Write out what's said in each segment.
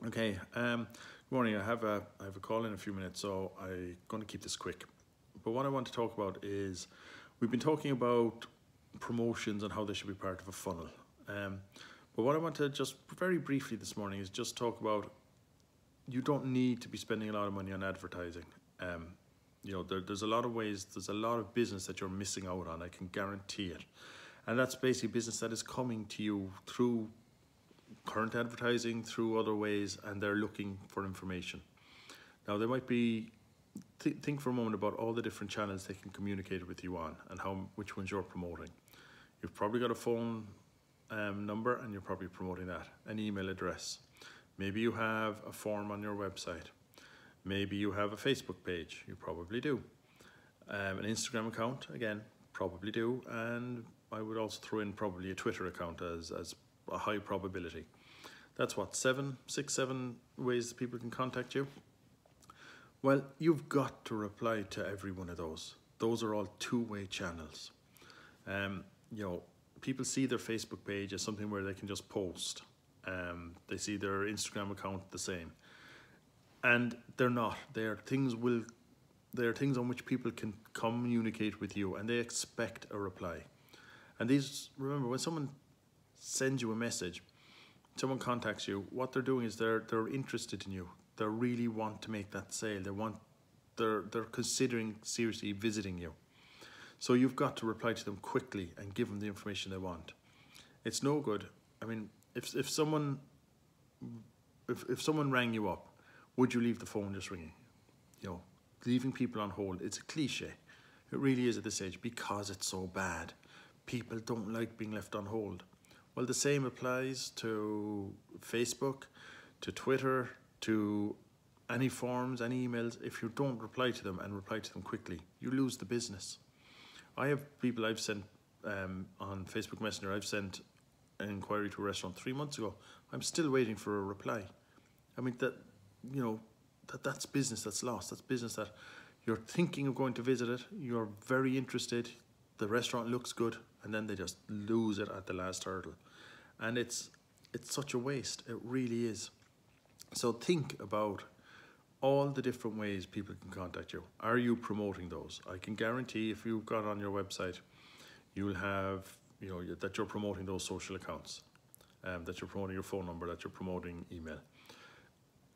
Okay, good morning. I have a call in a few minutes, so I'm going to keep this quick. But what I want to talk about is we've been talking about promotions and how they should be part of a funnel. Um, but what I want to just very briefly this morning is just talk about you don't need to be spending a lot of money on advertising. Um, there's a lot of ways, there's a lot of business that you're missing out on. I can guarantee it, and that's basically business that is coming to you through current advertising, through other ways, and they're looking for information. Now, they might be, think for a moment about all the different channels they can communicate with you on and which ones you're promoting. You've probably got a phone number and you're probably promoting that, an email address. Maybe you have a form on your website. Maybe you have a Facebook page, you probably do. An Instagram account, again, probably do. And I would also throw in probably a Twitter account as a high probability. That's what, 7 ways that people can contact you. Well, you've got to reply to every one of those. Those are all two-way channels. Um, People see their Facebook page as something where they can just post. They see their Instagram account the same, and they're not. They are things on which people can communicate with you, and they expect a reply. And remember, when someone sends you a message, someone contacts you, what they're doing is they're interested in you. They really want to make that sale. They're considering seriously visiting you. So you've got to reply to them quickly and give them the information they want. It's no good. I mean, if someone rang you up, would you leave the phone just ringing? Leaving people on hold, it's a cliche. It really is at this age because it's so bad. People don't like being left on hold. Well, the same applies to Facebook, to Twitter, to any forms, any emails. If you don't reply to them and reply to them quickly, you lose the business. I have people I've sent on Facebook Messenger. I've sent an inquiry to a restaurant 3 months ago. I'm still waiting for a reply. I mean, that's business that's lost. That's business that you're thinking of going to visit it. You're very interested. The restaurant looks good, and then they just lose it at the last hurdle. And it's such a waste. It really is. So think about all the different ways people can contact you. Are you promoting those? I can guarantee if you've got on your website, you'll have, that you're promoting those social accounts, that you're promoting your phone number, that you're promoting email.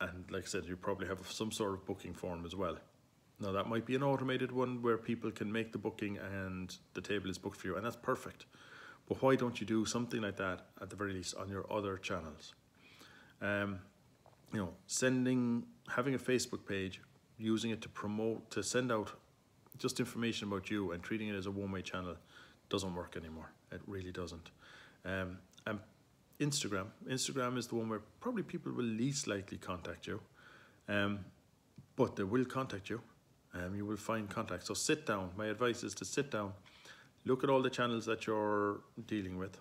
And like I said, you probably have some sort of booking form as well. Now, that might be an automated one where people can make the booking and the table is booked for you, and that's perfect. But why don't you do something like that at the very least on your other channels? Having a Facebook page, using it to promote, to send out just information about you and treating it as a one-way channel doesn't work anymore. It really doesn't. And Instagram is the one where probably people will least likely contact you, but they will contact you. You will find contact. So sit down. My advice is to sit down, look at all the channels that you're dealing with,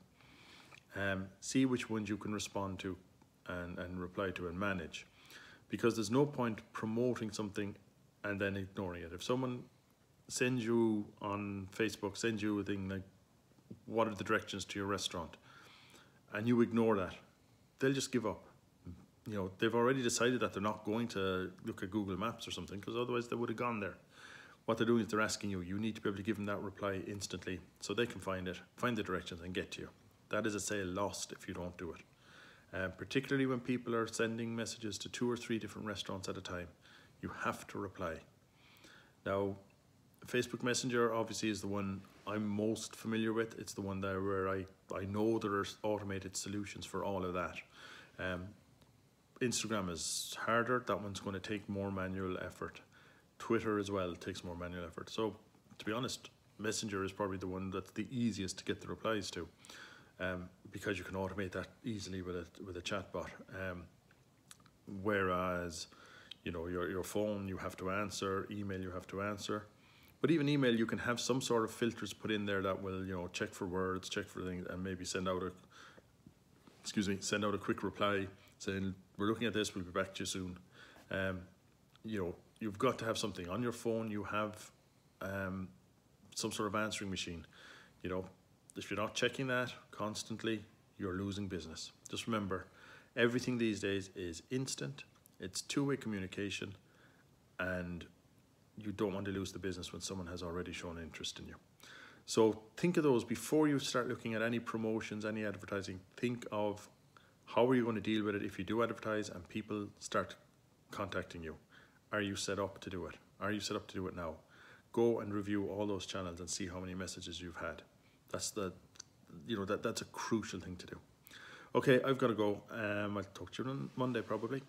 see which ones you can respond to and reply to and manage. Because there's no point promoting something and then ignoring it. If someone sends you on Facebook, sends you a thing like, what are the directions to your restaurant? And you ignore that, they'll just give up. They've already decided that they're not going to look at Google Maps or something, because otherwise they would have gone there. What they're doing is they're asking you need to be able to give them that reply instantly so they can find the directions and get to you. That is a sale lost if you don't do it. Particularly when people are sending messages to 2 or 3 different restaurants at a time, you have to reply. Now, Facebook Messenger obviously is the one I'm most familiar with. It's the one there where I know there are automated solutions for all of that. Instagram is harder. That one's going to take more manual effort. Twitter as well takes more manual effort. So, to be honest, Messenger is probably the one that's the easiest to get the replies to. Because you can automate that easily with a chatbot. Whereas, your phone you have to answer, email you have to answer. But even email, you can have some sort of filters put in there that will, check for words, check for things, and maybe send out a quick reply saying, we're looking at this, we'll be back to you soon. You've got to have something on your phone. You have some sort of answering machine. If you're not checking that constantly, you're losing business. Just remember, Everything these days is instant, it's two-way communication, and you don't want to lose the business when someone has already shown interest in you. So think of those before you start looking at any promotions, any advertising. Think of how are you going to deal with it if you do advertise and people start contacting you. Are you set up to do it? Are you set up to do it now? Go and review all those channels and see how many messages you've had. That's that's a crucial thing to do. Okay, I've got to go. I'll talk to you on Monday probably.